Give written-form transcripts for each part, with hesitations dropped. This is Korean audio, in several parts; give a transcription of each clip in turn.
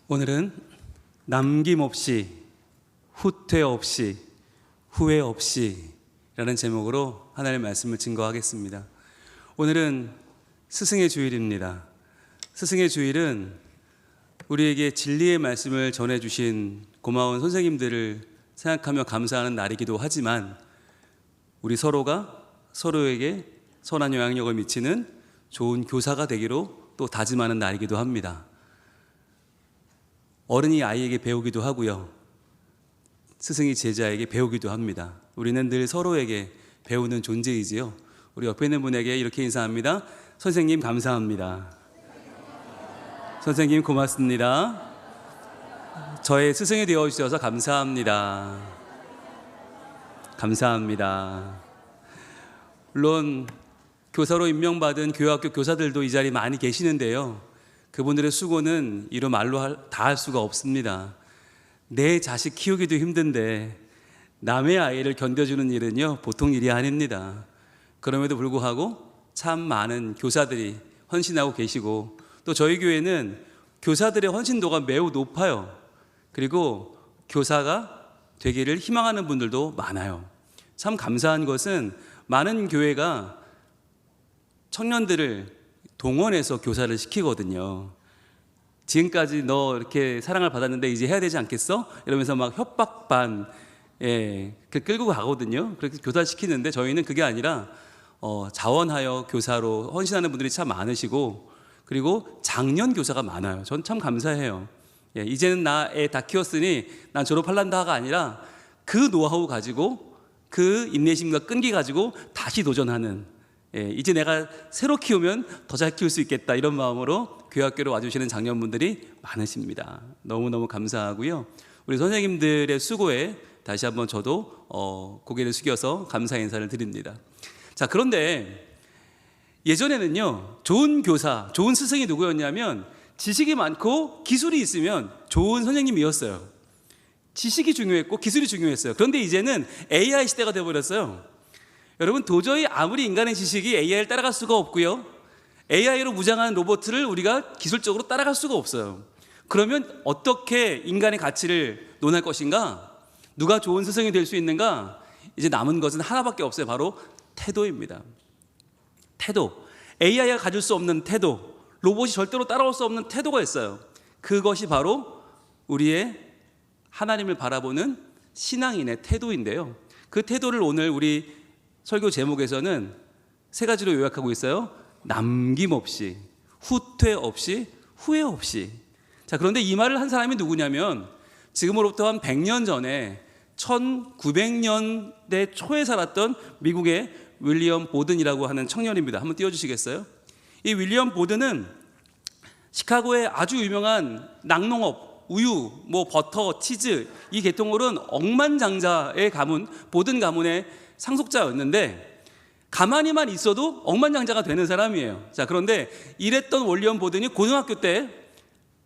오늘은 남김없이, 후퇴 없이, 후회 없이 라는 제목으로 하나님의 말씀을 증거하겠습니다. 오늘은 스승의 주일입니다. 스승의 주일은 우리에게 진리의 말씀을 전해주신 고마운 선생님들을 생각하며 감사하는 날이기도 하지만 우리 서로가 서로에게 선한 영향력을 미치는 좋은 교사가 되기로 또 다짐하는 날이기도 합니다. 어른이 아이에게 배우기도 하고요, 스승이 제자에게 배우기도 합니다. 우리는 늘 서로에게 배우는 존재이지요. 우리 옆에 있는 분에게 이렇게 인사합니다. 선생님 감사합니다. 선생님 고맙습니다. 저의 스승이 되어주셔서 감사합니다. 감사합니다. 물론 교사로 임명받은 교회학교 교사들도 이 자리에 많이 계시는데요, 그분들의 수고는 이루 말로 다 할 수가 없습니다. 내 자식 키우기도 힘든데 남의 아이를 견뎌주는 일은요 보통 일이 아닙니다. 그럼에도 불구하고 참 많은 교사들이 헌신하고 계시고, 또 저희 교회는 교사들의 헌신도가 매우 높아요. 그리고 교사가 되기를 희망하는 분들도 많아요. 참 감사한 것은 많은 교회가 청년들을 동원해서 교사를 시키거든요. 지금까지 너 이렇게 사랑을 받았는데 이제 해야 되지 않겠어? 이러면서 막 협박 반 끌고 가거든요. 그렇게 교사를 시키는데 저희는 그게 아니라 자원하여 교사로 헌신하는 분들이 참 많으시고, 그리고 장년 교사가 많아요. 전 참 감사해요. 이제는 나 애 다 키웠으니 난 졸업할란다가 아니라 그 노하우 가지고, 그 인내심과 끈기 가지고 다시 도전하는, 이제 내가 새로 키우면 더 잘 키울 수 있겠다, 이런 마음으로 교회학교로 와주시는 장년분들이 많으십니다. 너무너무 감사하고요. 우리 선생님들의 수고에 다시 한번 저도 고개를 숙여서 감사 인사를 드립니다. 자, 그런데 예전에는요, 좋은 교사, 좋은 스승이 누구였냐면 지식이 많고 기술이 있으면 좋은 선생님이었어요. 지식이 중요했고 기술이 중요했어요. 그런데 이제는 AI 시대가 되어버렸어요. 여러분, 도저히 아무리 인간의 지식이 AI를 따라갈 수가 없고요, AI로 무장한 로봇을 우리가 기술적으로 따라갈 수가 없어요. 그러면 어떻게 인간의 가치를 논할 것인가? 누가 좋은 스승이 될 수 있는가? 이제 남은 것은 하나밖에 없어요. 바로 태도입니다. 태도. AI가 가질 수 없는 태도, 로봇이 절대로 따라올 수 없는 태도가 있어요. 그것이 바로 우리의 하나님을 바라보는 신앙인의 태도인데요, 그 태도를 오늘 우리 설교 제목에서는 세 가지로 요약하고 있어요. 남김없이, 후퇴 없이, 후회 없이. 자, 그런데 이 말을 한 사람이 누구냐면 지금으로부터 한 100년 전에 1900년대 초에 살았던 미국의 윌리엄 보든이라고 하는 청년입니다. 한번 띄워주시겠어요? 이 윌리엄 보든은 시카고의 아주 유명한 낙농업, 우유, 버터, 치즈, 이 계통으로는 억만장자의 가문, 보든 가문의 상속자였는데 가만히만 있어도 억만장자가 되는 사람이에요. 자, 그런데 이랬던 윌리엄 보든이 고등학교 때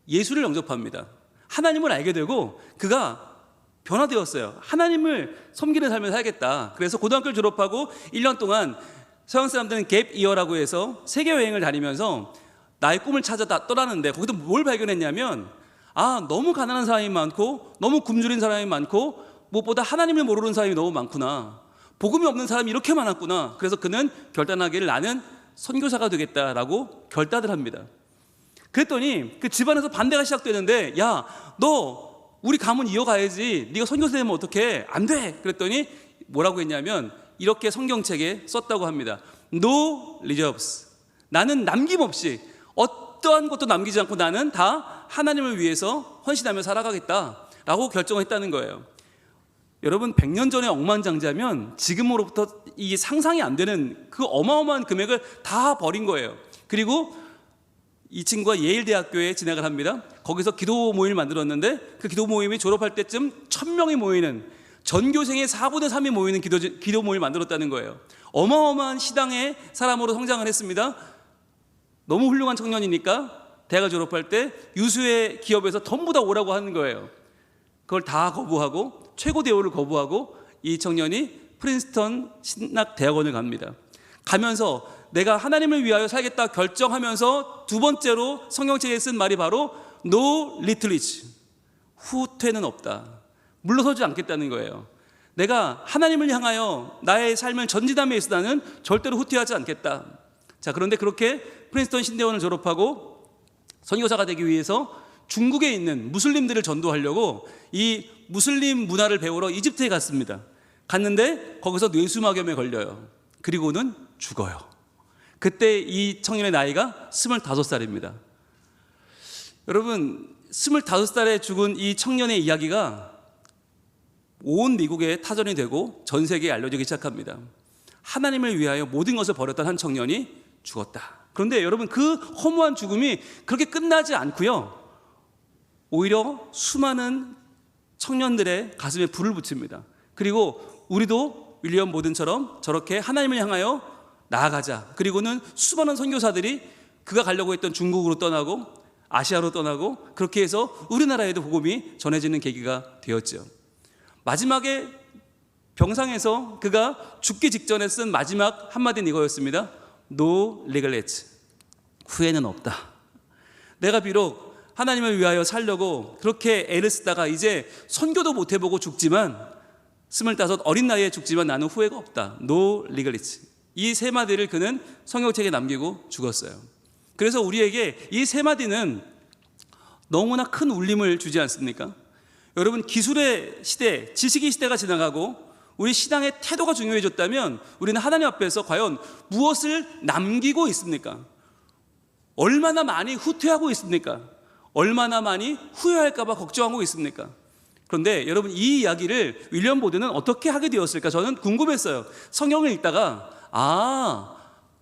예수를 영접합니다. 하나님을 알게 되고 그가 변화되었어요. 하나님을 섬기는 삶을 살겠다. 그래서 고등학교를 졸업하고 1년 동안 서양 사람들은 갭 이어라고 해서 세계 여행을 다니면서 나의 꿈을 찾아 떠나는데, 거기서 뭘 발견했냐면 너무 가난한 사람이 많고 너무 굶주린 사람이 많고 무엇보다 하나님을 모르는 사람이 너무 많구나, 복음이 없는 사람이 이렇게 많았구나. 그래서 그는 결단하기를 나는 선교사가 되겠다라고 결단을 합니다. 그랬더니 그 집안에서 반대가 시작되는데, 야, 너 우리 가문 이어가야지, 네가 선교사 되면 어떡해, 안 돼. 그랬더니 뭐라고 했냐면 이렇게 성경책에 썼다고 합니다. No reserves. 나는 남김없이, 어떠한 것도 남기지 않고 나는 다 하나님을 위해서 헌신하며 살아가겠다라고 결정했다는 거예요. 여러분, 100년 전에 억만장자면 지금으로부터 이게 상상이 안 되는 그 어마어마한 금액을 다 버린 거예요. 그리고 이 친구가 예일 대학교에 진학을 합니다. 거기서 기도 모임을 만들었는데 그 기도 모임이 졸업할 때쯤 1000명이 모이는, 전교생의 4분의 3이 모이는 기도 모임을 만들었다는 거예요. 어마어마한 시당의 사람으로 성장을 했습니다. 너무 훌륭한 청년이니까 대학을 졸업할 때 유수의 기업에서 전부 다 오라고 하는 거예요. 그걸 다 거부하고, 최고 대우를 거부하고 이 청년이 프린스턴 신학대학원을 갑니다. 가면서 내가 하나님을 위하여 살겠다 결정하면서 두 번째로 성경책에 쓴 말이 바로 no retreat, 후퇴는 없다. 물러서지 않겠다는 거예요. 내가 하나님을 향하여 나의 삶을 전진함에 있어 나는 절대로 후퇴하지 않겠다. 자, 그런데 그렇게 프린스턴 신대원을 졸업하고 선교사가 되기 위해서 중국에 있는 무슬림들을 전도하려고 이 무슬림 문화를 배우러 이집트에 갔습니다. 갔는데 거기서 뇌수막염에 걸려요. 그리고는 죽어요. 그때 이 청년의 나이가 25살입니다. 여러분, 25살에 죽은 이 청년의 이야기가 온 미국에 타전이 되고 전 세계에 알려지기 시작합니다. 하나님을 위하여 모든 것을 버렸던 한 청년이 죽었다. 그런데 여러분, 그 허무한 죽음이 그렇게 끝나지 않고요, 오히려 수많은 청년들의 가슴에 불을 붙입니다. 그리고 우리도 윌리엄 보든처럼 저렇게 하나님을 향하여 나아가자. 그리고는 수많은 선교사들이 그가 가려고 했던 중국으로 떠나고 아시아로 떠나고 그렇게 해서 우리나라에도 복음이 전해지는 계기가 되었죠. 마지막에 병상에서 그가 죽기 직전에 쓴 마지막 한마디는 이거였습니다. No regrets. 후회는 없다. 내가 비록 하나님을 위하여 살려고 그렇게 애를 쓰다가 이제 선교도 못 해보고 죽지만 25 어린 나이에 죽지만 나는 후회가 없다. No regrets. 이 세 마디를 그는 성경책에 남기고 죽었어요. 그래서 우리에게 이 세 마디는 너무나 큰 울림을 주지 않습니까? 여러분, 기술의 시대, 지식의 시대가 지나가고 우리 신앙의 태도가 중요해졌다면 우리는 하나님 앞에서 과연 무엇을 남기고 있습니까? 얼마나 많이 후퇴하고 있습니까? 얼마나 많이 후회할까 봐 걱정하고 있습니까? 그런데 여러분, 이 이야기를 윌리엄 보든은 어떻게 하게 되었을까? 저는 궁금했어요. 성경을 읽다가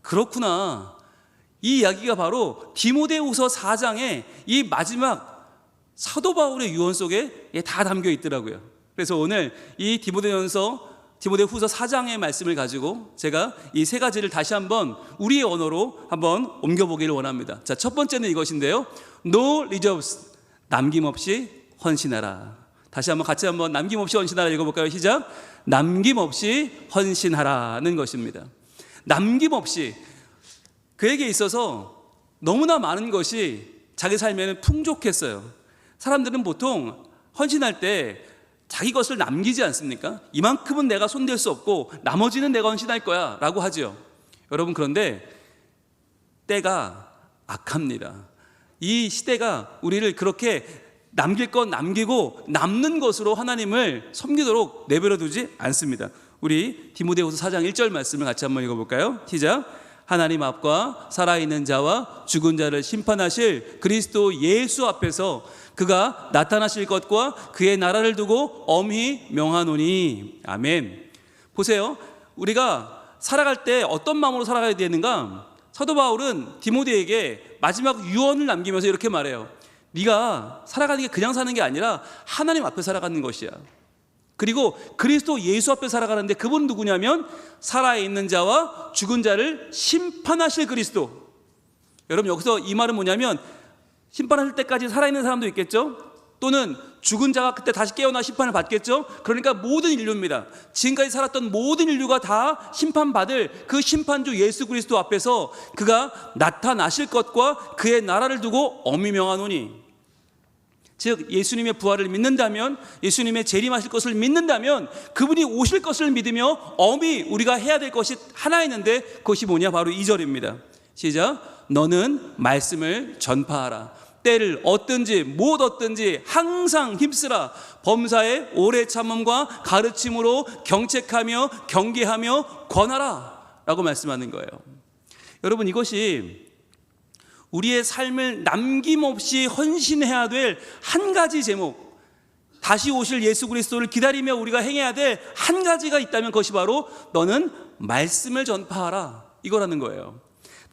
그렇구나. 이 이야기가 바로 디모데후서 4장의 이 마지막 사도 바울의 유언 속에 다 담겨 있더라고요. 그래서 오늘 이 디모데후서 4장의 말씀을 가지고 제가 이 세 가지를 다시 한번 우리의 언어로 한번 옮겨보기를 원합니다. 자, 첫 번째는 이것인데요. No reserves. 남김없이 헌신하라. 다시 한번 같이 한번 남김없이 헌신하라 읽어볼까요? 시작. 남김없이 헌신하라는 것입니다. 남김없이. 그에게 있어서 너무나 많은 것이 자기 삶에는 풍족했어요. 사람들은 보통 헌신할 때 자기 것을 남기지 않습니까? 이만큼은 내가 손댈 수 없고 나머지는 내가 헌신할 거야 라고 하죠. 여러분, 그런데 때가 악합니다. 이 시대가 우리를 그렇게 남길 건 남기고 남는 것으로 하나님을 섬기도록 내버려 두지 않습니다. 우리 디모데후서 4장 1절 말씀을 같이 한번 읽어볼까요? 시작. 하나님 앞과 살아있는 자와 죽은 자를 심판하실 그리스도 예수 앞에서 그가 나타나실 것과 그의 나라를 두고 엄히 명하노니. 아멘. 보세요. 우리가 살아갈 때 어떤 마음으로 살아가야 되는가? 사도 바울은 디모데에게 마지막 유언을 남기면서 이렇게 말해요. 네가 살아가는 게 그냥 사는 게 아니라 하나님 앞에 살아가는 것이야. 그리고 그리스도 예수 앞에 살아가는데 그분은 누구냐면 살아있는 자와 죽은 자를 심판하실 그리스도. 여러분, 여기서 이 말은 뭐냐면 심판하실 때까지 살아있는 사람도 있겠죠? 또는 죽은 자가 그때 다시 깨어나 심판을 받겠죠? 그러니까 모든 인류입니다. 지금까지 살았던 모든 인류가 다 심판받을 그 심판주 예수 그리스도 앞에서 그가 나타나실 것과 그의 나라를 두고 엄히 명하노니. 즉, 예수님의 부활을 믿는다면, 예수님의 재림하실 것을 믿는다면 그분이 오실 것을 믿으며 엄히 우리가 해야 될 것이 하나 있는데 그것이 뭐냐? 바로 2절입니다. 시작. 너는 말씀을 전파하라. 때를 얻든지 못 얻든지 항상 힘쓰라. 범사의 오래 참음과 가르침으로 경책하며 경계하며 권하라 라고 말씀하는 거예요. 여러분, 이것이 우리의 삶을 남김없이 헌신해야 될 한 가지 제목, 다시 오실 예수 그리스도를 기다리며 우리가 행해야 될 한 가지가 있다면 그것이 바로 너는 말씀을 전파하라 이거라는 거예요.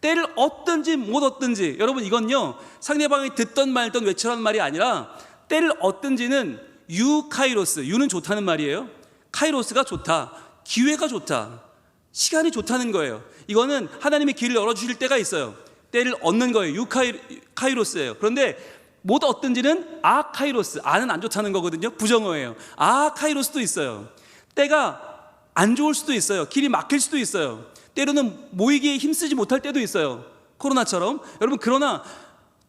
때를 얻든지 못 얻든지. 여러분, 이건요 상대방이 듣던 말든 외치라는 말이 아니라 때를 얻든지는 유카이로스, 유는 좋다는 말이에요. 카이로스가 좋다, 기회가 좋다, 시간이 좋다는 거예요. 이거는 하나님의 길을 열어주실 때가 있어요. 때를 얻는 거예요. 유카이로스예요. 그런데 못 얻든지는 아카이로스, 아는 안 좋다는 거거든요. 부정어예요. 아카이로스도 있어요. 때가 안 좋을 수도 있어요. 길이 막힐 수도 있어요. 때로는 모이기에 힘쓰지 못할 때도 있어요. 코로나처럼. 여러분, 그러나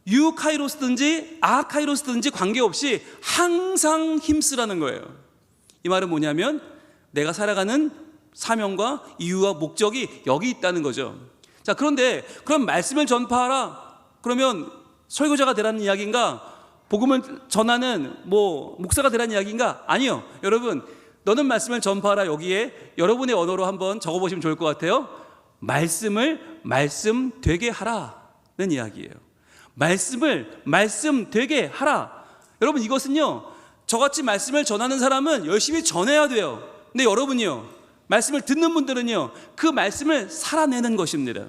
유카이로스든지 아카이로스든지 관계없이 항상 힘쓰라는 거예요. 이 말은 뭐냐면 내가 살아가는 사명과 이유와 목적이 여기 있다는 거죠. 자, 그런데 그럼 말씀을 전파하라, 그러면 설교자가 되라는 이야기인가? 복음을 전하는 목사가 되라는 이야기인가? 아니요. 여러분, 너는 말씀을 전파하라, 여기에 여러분의 언어로 한번 적어보시면 좋을 것 같아요. 말씀을 말씀 되게 하라는 이야기예요. 말씀을 말씀 되게 하라. 여러분, 이것은요, 저같이 말씀을 전하는 사람은 열심히 전해야 돼요. 근데 여러분이요, 말씀을 듣는 분들은요, 그 말씀을 살아내는 것입니다.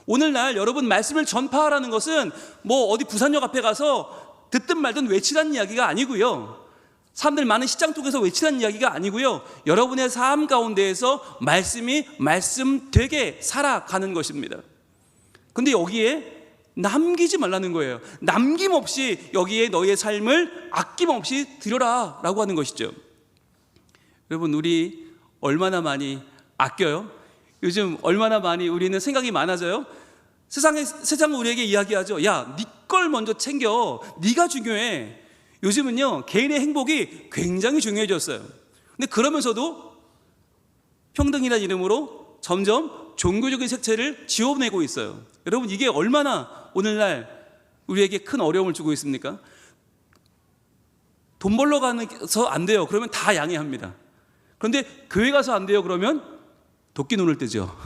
오늘날 여러분, 말씀을 전파하라는 것은 어디 부산역 앞에 가서 듣든 말든 외치라는 이야기가 아니고요, 사람들 많은 시장 쪽에서 외치라는 이야기가 아니고요, 여러분의 삶 가운데에서 말씀이 말씀 되게 살아가는 것입니다. 근데 여기에 남기지 말라는 거예요. 남김없이 여기에 너의 삶을 아낌없이 드려라 라고 하는 것이죠. 여러분, 우리 얼마나 많이 아껴요? 요즘 얼마나 많이 우리는 생각이 많아져요? 세상은 우리에게 이야기하죠. 야, 네 걸 먼저 챙겨. 네가 중요해. 요즘은요, 개인의 행복이 굉장히 중요해졌어요. 근데 그러면서도 평등이라는 이름으로 점점 종교적인 색채를 지워내고 있어요. 여러분, 이게 얼마나 오늘날 우리에게 큰 어려움을 주고 있습니까? 돈 벌러 가서 안 돼요. 그러면 다 양해합니다. 그런데 교회 가서 안 돼요. 그러면 도끼 눈을 뜨죠.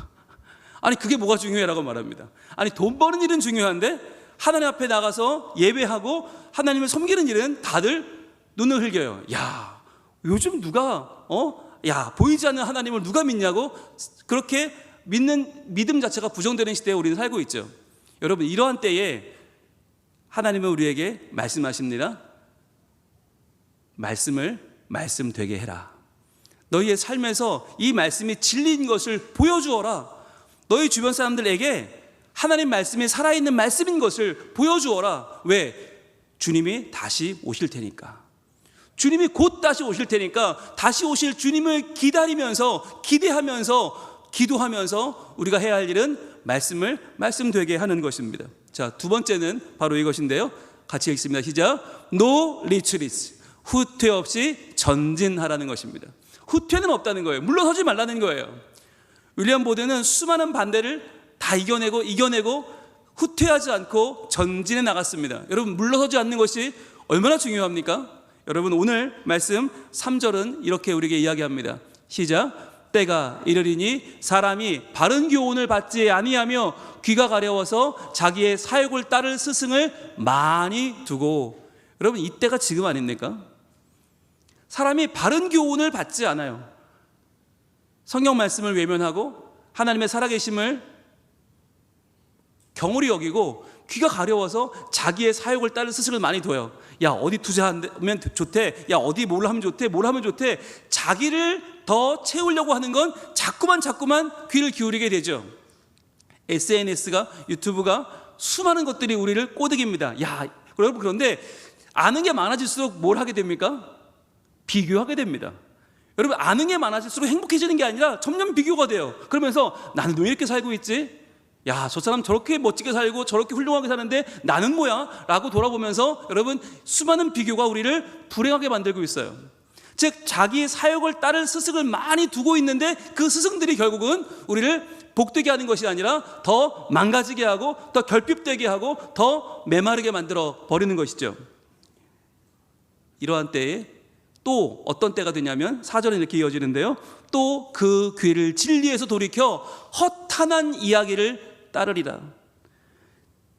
아니, 그게 뭐가 중요해라고 말합니다. 아니, 돈 버는 일은 중요한데 하나님 앞에 나가서 예배하고 하나님을 섬기는 일은 다들 눈을 흘겨요. 야, 요즘 누가 보이지 않는 하나님을 누가 믿냐고 그렇게 믿는 믿음 자체가 부정되는 시대에 우리는 살고 있죠. 여러분, 이러한 때에 하나님은 우리에게 말씀하십니다. 말씀을 말씀 되게 해라. 너희의 삶에서 이 말씀이 진리인 것을 보여주어라. 너희 주변 사람들에게 하나님 말씀이 살아있는 말씀인 것을 보여주어라. 왜? 주님이 다시 오실 테니까. 주님이 곧 다시 오실 테니까 다시 오실 주님을 기다리면서, 기대하면서, 기도하면서 우리가 해야 할 일은 말씀을 말씀되게 하는 것입니다. 자, 두 번째는 바로 이것인데요, 같이 읽습니다. 시작. No retreat. 후퇴 없이 전진하라는 것입니다. 후퇴는 없다는 거예요. 물러서지 말라는 거예요. 윌리엄 보드는 수많은 반대를 다 이겨내고 후퇴하지 않고 전진해 나갔습니다. 여러분, 물러서지 않는 것이 얼마나 중요합니까? 여러분, 오늘 말씀 3절은 이렇게 우리에게 이야기합니다. 시작. 때가 이르리니 사람이 바른 교훈을 받지 아니하며 귀가 가려워서 자기의 사욕을 따를 스승을 많이 두고. 여러분, 이때가 지금 아닙니까? 사람이 바른 교훈을 받지 않아요. 성경 말씀을 외면하고 하나님의 살아계심을 경홀히 여기고 귀가 가려워서 자기의 사욕을 따를 스승을 많이 둬요. 야, 어디 투자하면 좋대. 야, 어디 뭘 하면 좋대. 뭘 하면 좋대. 자기를 더 채우려고 하는 건 자꾸만 귀를 기울이게 되죠. SNS가, 유튜브가 수많은 것들이 우리를 꼬드깁니다. 야, 여러분, 그런데 아는 게 많아질수록 뭘 하게 됩니까? 비교하게 됩니다. 여러분, 아는 게 많아질수록 행복해지는 게 아니라 점점 비교가 돼요. 그러면서 나는 왜 이렇게 살고 있지? 야, 저 사람 저렇게 멋지게 살고 저렇게 훌륭하게 사는데 나는 뭐야? 라고 돌아보면서 여러분, 수많은 비교가 우리를 불행하게 만들고 있어요. 즉, 자기의 사욕을 따를 스승을 많이 두고 있는데 그 스승들이 결국은 우리를 복되게 하는 것이 아니라 더 망가지게 하고 더 결핍되게 하고 더 메마르게 만들어 버리는 것이죠. 이러한 때에 또 어떤 때가 되냐면 4절에 이렇게 이어지는데요, 또 그 귀를 진리에서 돌이켜 허탄한 이야기를 따르리라.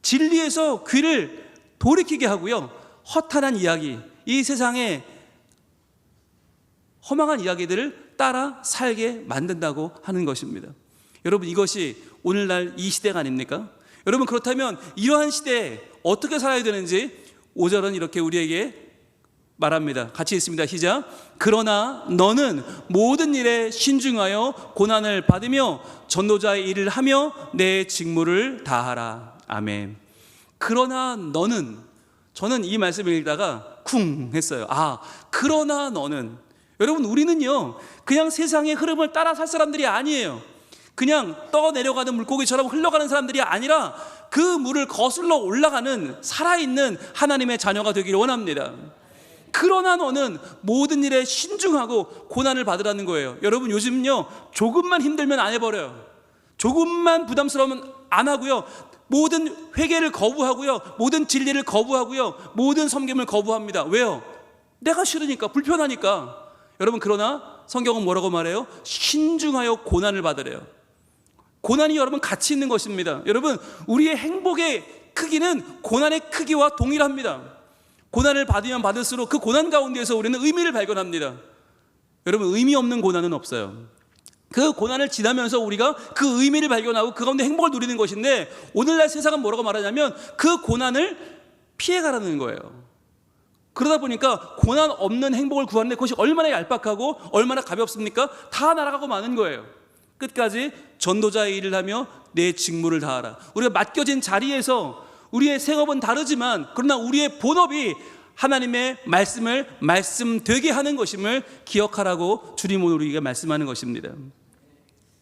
진리에서 귀를 돌이키게 하고요, 허탄한 이야기, 이 세상에 허망한 이야기들을 따라 살게 만든다고 하는 것입니다. 여러분, 이것이 오늘날 이 시대가 아닙니까? 여러분, 그렇다면 이러한 시대에 어떻게 살아야 되는지 5절은 이렇게 우리에게 말합니다. 같이 읽습니다. 시작. 그러나 너는 모든 일에 신중하여 고난을 받으며 전도자의 일을 하며 내 직무를 다하라. 아멘. 그러나 너는, 저는 이 말씀을 읽다가 쿵 했어요. 아, 그러나 너는. 여러분, 우리는요 그냥 세상의 흐름을 따라 살 사람들이 아니에요. 그냥 떠내려가는 물고기처럼 흘러가는 사람들이 아니라 그 물을 거슬러 올라가는 살아있는 하나님의 자녀가 되기를 원합니다. 그러나 너는 모든 일에 신중하고 고난을 받으라는 거예요. 여러분, 요즘요 조금만 힘들면 안 해버려요. 조금만 부담스러우면 안 하고요, 모든 회개를 거부하고요, 모든 진리를 거부하고요, 모든 섬김을 거부합니다. 왜요? 내가 싫으니까, 불편하니까. 여러분, 그러나 성경은 뭐라고 말해요? 신중하여 고난을 받으래요. 고난이 여러분 가치 있는 것입니다. 여러분, 우리의 행복의 크기는 고난의 크기와 동일합니다. 고난을 받으면 받을수록 그 고난 가운데에서 우리는 의미를 발견합니다. 여러분, 의미 없는 고난은 없어요. 그 고난을 지나면서 우리가 그 의미를 발견하고 그 가운데 행복을 누리는 것인데, 오늘날 세상은 뭐라고 말하냐면 그 고난을 피해가라는 거예요. 그러다 보니까 고난 없는 행복을 구하는데 그것이 얼마나 얄팍하고 얼마나 가볍습니까? 다 날아가고 마는 거예요. 끝까지 전도자의 일을 하며 내 직무를 다하라. 우리가 맡겨진 자리에서 우리의 생업은 다르지만, 그러나 우리의 본업이 하나님의 말씀을 말씀되게 하는 것임을 기억하라고 주님 오늘 우리에게 말씀하는 것입니다.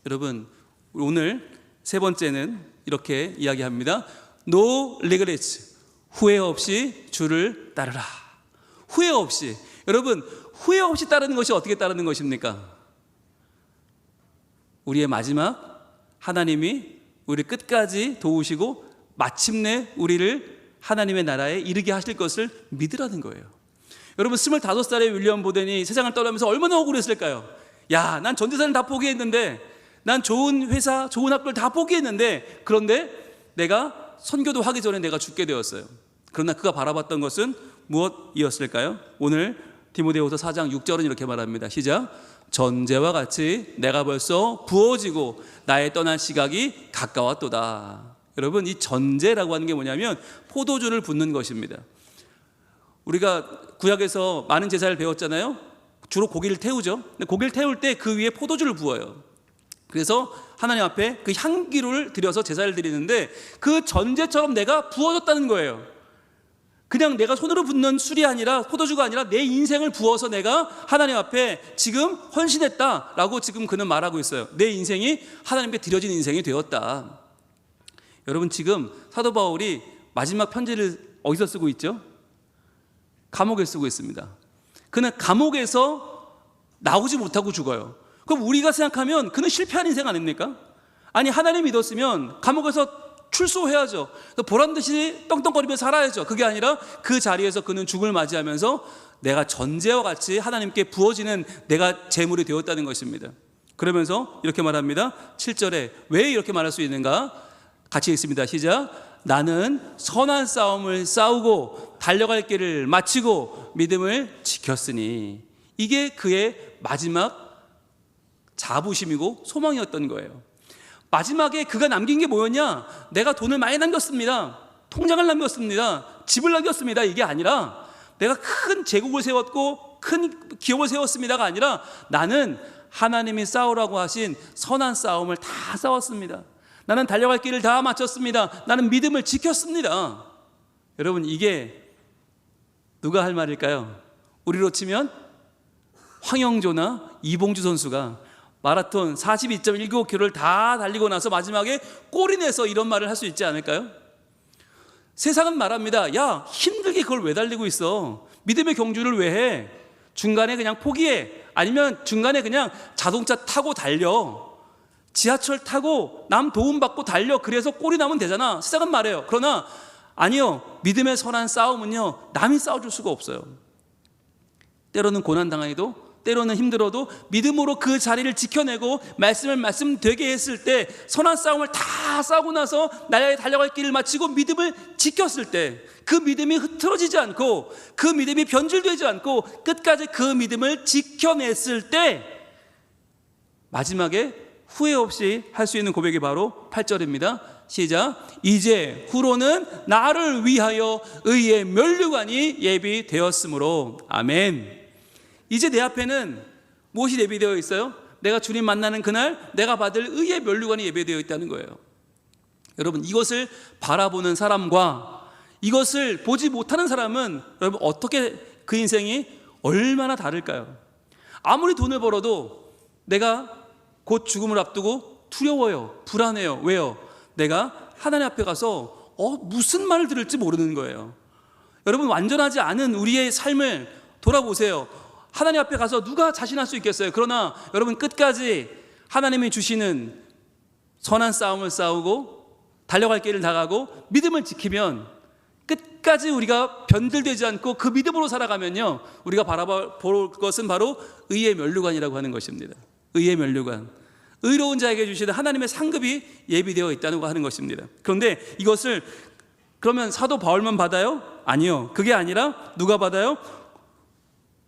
여러분, 오늘 세 번째는 이렇게 이야기합니다. No regrets. 후회 없이 주를 따르라. 후회 없이. 여러분, 후회 없이 따르는 것이 어떻게 따르는 것입니까? 우리의 마지막, 하나님이 우리 끝까지 도우시고 마침내 우리를 하나님의 나라에 이르게 하실 것을 믿으라는 거예요. 여러분, 25살의 윌리엄 보든이 세상을 떠나면서 얼마나 억울했을까요? 야, 난 전 재산을 다 포기했는데, 난 좋은 회사, 좋은 학교를 다 포기했는데, 그런데 내가 선교도 하기 전에 내가 죽게 되었어요. 그러나 그가 바라봤던 것은 무엇이었을까요? 오늘 디모데후서 4장 6절은 이렇게 말합니다. 시작. 전제와 같이 내가 벌써 부어지고 나의 떠날 시각이 가까웠도다. 여러분, 이 전제라고 하는 게 뭐냐면 포도주를 붓는 것입니다. 우리가 구약에서 많은 제사를 배웠잖아요. 주로 고기를 태우죠. 근데 고기를 태울 때 그 위에 포도주를 부어요. 그래서 하나님 앞에 그 향기를 드려서 제사를 드리는데, 그 전제처럼 내가 부어졌다는 거예요. 그냥 내가 손으로 붓는 술이 아니라, 포도주가 아니라 내 인생을 부어서 내가 하나님 앞에 지금 헌신했다라고 지금 그는 말하고 있어요. 내 인생이 하나님께 드려진 인생이 되었다. 여러분, 지금 사도 바울이 마지막 편지를 어디서 쓰고 있죠? 감옥에 쓰고 있습니다. 그는 감옥에서 나오지 못하고 죽어요. 그럼 우리가 생각하면 그는 실패한 인생 아닙니까? 아니, 하나님 믿었으면 감옥에서 출소해야죠. 보란듯이 떵떵거리며 살아야죠. 그게 아니라 그 자리에서 그는 죽음을 맞이하면서 내가 전제와 같이 하나님께 부어지는 내가 제물이 되었다는 것입니다. 그러면서 이렇게 말합니다. 7절에 왜 이렇게 말할 수 있는가? 같이 읽습니다. 시작. 나는 선한 싸움을 싸우고 달려갈 길을 마치고 믿음을 지켰으니. 이게 그의 마지막 자부심이고 소망이었던 거예요. 마지막에 그가 남긴 게 뭐였냐? 내가 돈을 많이 남겼습니다. 통장을 남겼습니다. 집을 남겼습니다. 이게 아니라 내가 큰 제국을 세웠고 큰 기업을 세웠습니다가 아니라 나는 하나님이 싸우라고 하신 선한 싸움을 다 싸웠습니다. 나는 달려갈 길을 다 마쳤습니다. 나는 믿음을 지켰습니다. 여러분, 이게 누가 할 말일까요? 우리로 치면 황영조나 이봉주 선수가 마라톤 42.195km를 다 달리고 나서 마지막에 골이 내서 이런 말을 할 수 있지 않을까요? 세상은 말합니다. 야, 힘들게 그걸 왜 달리고 있어? 믿음의 경주를 왜 해? 중간에 그냥 포기해. 아니면 중간에 그냥 자동차 타고 달려. 지하철 타고 남 도움받고 달려. 그래서 골이 나면 되잖아. 세상은 말해요. 그러나 아니요, 믿음의 선한 싸움은요, 남이 싸워줄 수가 없어요. 때로는 고난당해도, 때로는 힘들어도 믿음으로 그 자리를 지켜내고 말씀을 말씀되게 했을 때, 선한 싸움을 다 싸우고 나서 나의 달려갈 길을 마치고 믿음을 지켰을 때, 그 믿음이 흐트러지지 않고 그 믿음이 변질되지 않고 끝까지 그 믿음을 지켜냈을 때, 마지막에 후회 없이 할 수 있는 고백이 바로 8절입니다. 시작. 이제 후로는 나를 위하여 의의 면류관이 예비되었으므로. 아멘. 이제 내 앞에는 무엇이 예비되어 있어요? 내가 주님 만나는 그날 내가 받을 의의 면류관이 예비되어 있다는 거예요. 여러분, 이것을 바라보는 사람과 이것을 보지 못하는 사람은 여러분 어떻게 그 인생이 얼마나 다를까요? 아무리 돈을 벌어도 내가 곧 죽음을 앞두고 두려워요. 불안해요. 왜요? 내가 하나님 앞에 가서 무슨 말을 들을지 모르는 거예요. 여러분, 완전하지 않은 우리의 삶을 돌아보세요. 하나님 앞에 가서 누가 자신할 수 있겠어요? 그러나 여러분, 끝까지 하나님이 주시는 선한 싸움을 싸우고 달려갈 길을 나가고 믿음을 지키면, 끝까지 우리가 변질되지 않고 그 믿음으로 살아가면요, 우리가 바라볼 것은 바로 의의 면류관이라고 하는 것입니다. 의의 면류관, 의로운 자에게 주시는 하나님의 상급이 예비되어 있다고 하는 것입니다. 그런데 이것을 그러면 사도 바울만 받아요? 아니요. 그게 아니라 누가 받아요?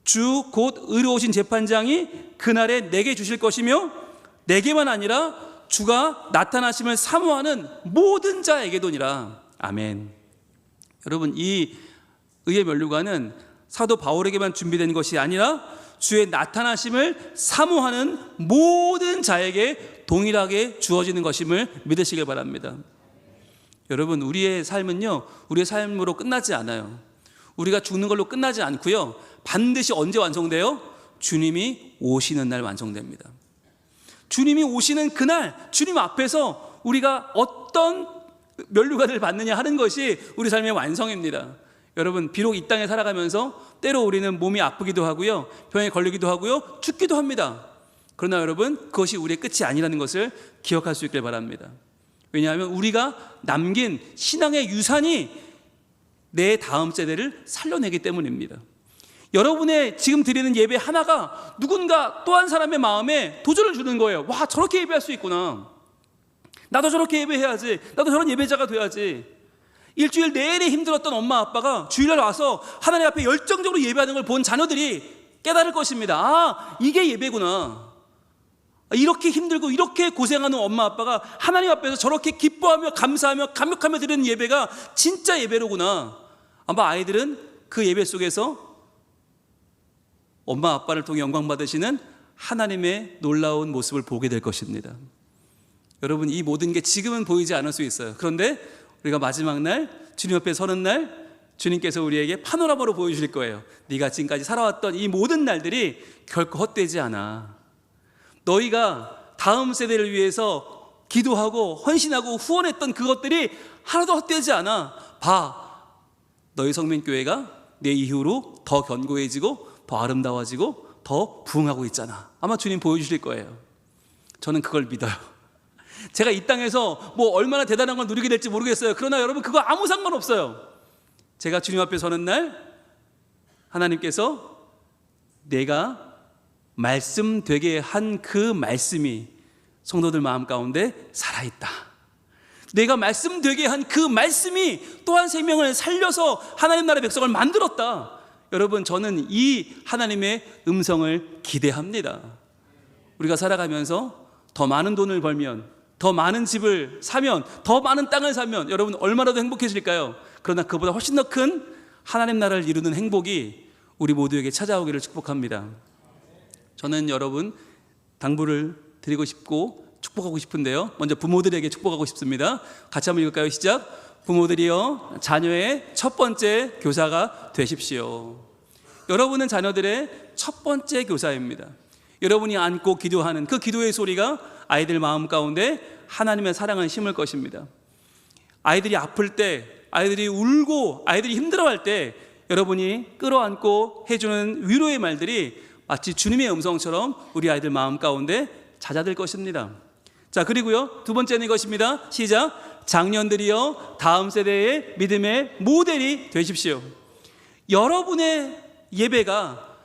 주 곧 의로우신 재판장이 그날에 내게 주실 것이며, 내게만 아니라 주가 나타나심을 사모하는 모든 자에게도니라. 아멘. 여러분, 이 의의 면류관은 사도 바울에게만 준비된 것이 아니라 주의 나타나심을 사모하는 모든 자에게 동일하게 주어지는 것임을 믿으시길 바랍니다. 여러분, 우리의 삶은요, 우리의 삶으로 끝나지 않아요. 우리가 죽는 걸로 끝나지 않고요, 반드시 언제 완성돼요? 주님이 오시는 날 완성됩니다. 주님이 오시는 그날, 주님 앞에서 우리가 어떤 면류관을 받느냐 하는 것이 우리 삶의 완성입니다. 여러분, 비록 이 땅에 살아가면서 때로 우리는 몸이 아프기도 하고요, 병에 걸리기도 하고요, 죽기도 합니다. 그러나 여러분, 그것이 우리의 끝이 아니라는 것을 기억할 수 있길 바랍니다. 왜냐하면 우리가 남긴 신앙의 유산이 내 다음 세대를 살려내기 때문입니다. 여러분의 지금 드리는 예배 하나가 누군가 또 한 사람의 마음에 도전을 주는 거예요. 와, 저렇게 예배할 수 있구나. 나도 저렇게 예배해야지. 나도 저런 예배자가 돼야지. 일주일 내내 힘들었던 엄마 아빠가 주일날 와서 하나님 앞에 열정적으로 예배하는 걸 본 자녀들이 깨달을 것입니다. 아, 이게 예배구나. 이렇게 힘들고 이렇게 고생하는 엄마 아빠가 하나님 앞에서 저렇게 기뻐하며 감사하며 감격하며 드리는 예배가 진짜 예배로구나. 아마 아이들은 그 예배 속에서 엄마 아빠를 통해 영광 받으시는 하나님의 놀라운 모습을 보게 될 것입니다. 여러분, 이 모든 게 지금은 보이지 않을 수 있어요. 그런데 우리가 마지막 날, 주님 옆에 서는 날, 주님께서 우리에게 파노라마로 보여주실 거예요. 네가 지금까지 살아왔던 이 모든 날들이 결코 헛되지 않아. 너희가 다음 세대를 위해서 기도하고 헌신하고 후원했던 그것들이 하나도 헛되지 않아. 봐, 너희 성민교회가 내 이후로 더 견고해지고 더 아름다워지고 더 부흥하고 있잖아. 아마 주님 보여주실 거예요. 저는 그걸 믿어요. 제가 이 땅에서 뭐 얼마나 대단한 걸 누리게 될지 모르겠어요. 그러나 여러분, 그거 아무 상관없어요. 제가 주님 앞에 서는 날, 하나님께서 내가 말씀되게 한 그 말씀이 성도들 마음 가운데 살아있다. 내가 말씀되게 한 그 말씀이 또한 생명을 살려서 하나님 나라의 백성을 만들었다. 여러분, 저는 이 하나님의 음성을 기대합니다. 우리가 살아가면서 더 많은 돈을 벌면, 더 많은 집을 사면, 더 많은 땅을 사면 여러분 얼마나 더 행복해질까요? 그러나 그보다 훨씬 더 큰 하나님 나라를 이루는 행복이 우리 모두에게 찾아오기를 축복합니다. 저는 여러분 당부를 드리고 싶고 축복하고 싶은데요, 먼저 부모들에게 축복하고 싶습니다. 같이 한번 읽을까요? 시작. 부모들이여, 자녀의 첫 번째 교사가 되십시오. 여러분은 자녀들의 첫 번째 교사입니다. 여러분이 안고 기도하는 그 기도의 소리가 아이들 마음 가운데 하나님의 사랑을 심을 것입니다. 아이들이 아플 때, 아이들이 울고 아이들이 힘들어할 때 여러분이 끌어안고 해주는 위로의 말들이 마치 주님의 음성처럼 우리 아이들 마음 가운데 잦아들 것입니다. 자, 그리고요, 두 번째는 이것입니다. 시작. 장년들이여, 다음 세대의 믿음의 모델이 되십시오. 여러분의 예배가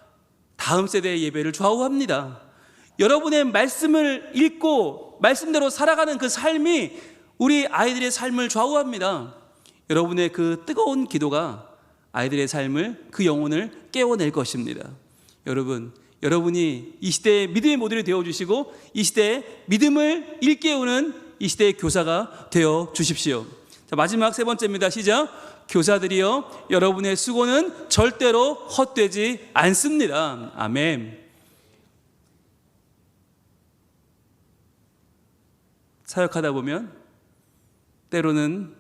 다음 세대의 예배를 좌우합니다. 여러분의 말씀을 읽고 말씀대로 살아가는 그 삶이 우리 아이들의 삶을 좌우합니다. 여러분의 그 뜨거운 기도가 아이들의 삶을, 그 영혼을 깨워낼 것입니다. 여러분, 여러분이 이 시대의 믿음의 모델이 되어주시고 이 시대의 믿음을 일깨우는 이 시대의 교사가 되어 주십시오. 자, 마지막 세 번째입니다. 시작. 교사들이여, 여러분의 수고는 절대로 헛되지 않습니다. 아멘. 사역하다 보면 때로는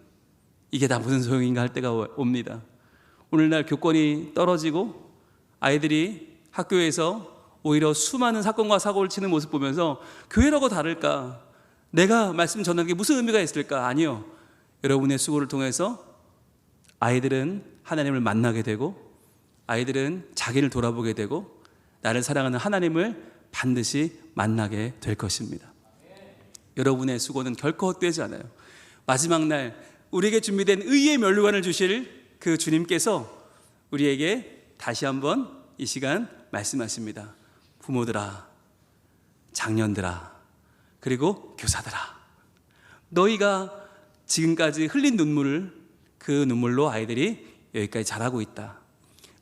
이게 다 무슨 소용인가 할 때가 옵니다. 오늘날 교권이 떨어지고 아이들이 학교에서 오히려 수많은 사건과 사고를 치는 모습 보면서 교회라고 다를까? 내가 말씀 전하는 게 무슨 의미가 있을까? 아니요. 여러분의 수고를 통해서 아이들은 하나님을 만나게 되고, 아이들은 자기를 돌아보게 되고, 나를 사랑하는 하나님을 반드시 만나게 될 것입니다. 여러분의 수고는 결코 헛되지 않아요. 마지막 날 우리에게 준비된 의의 면류관을 주실 그 주님께서 우리에게 다시 한번 이 시간 말씀하십니다. 부모들아, 장년들아, 그리고 교사들아, 너희가 지금까지 흘린 눈물을, 그 눈물로 아이들이 여기까지 자라고 있다.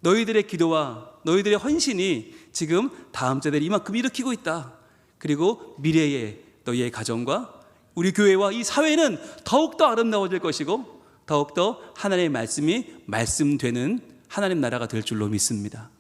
너희들의 기도와 너희들의 헌신이 지금 다음 세대를 이만큼 일으키고 있다. 그리고 미래의 너희의 가정과 우리 교회와 이 사회는 더욱더 아름다워질 것이고, 더욱더 하나님의 말씀이 말씀되는 하나님 나라가 될 줄로 믿습니다.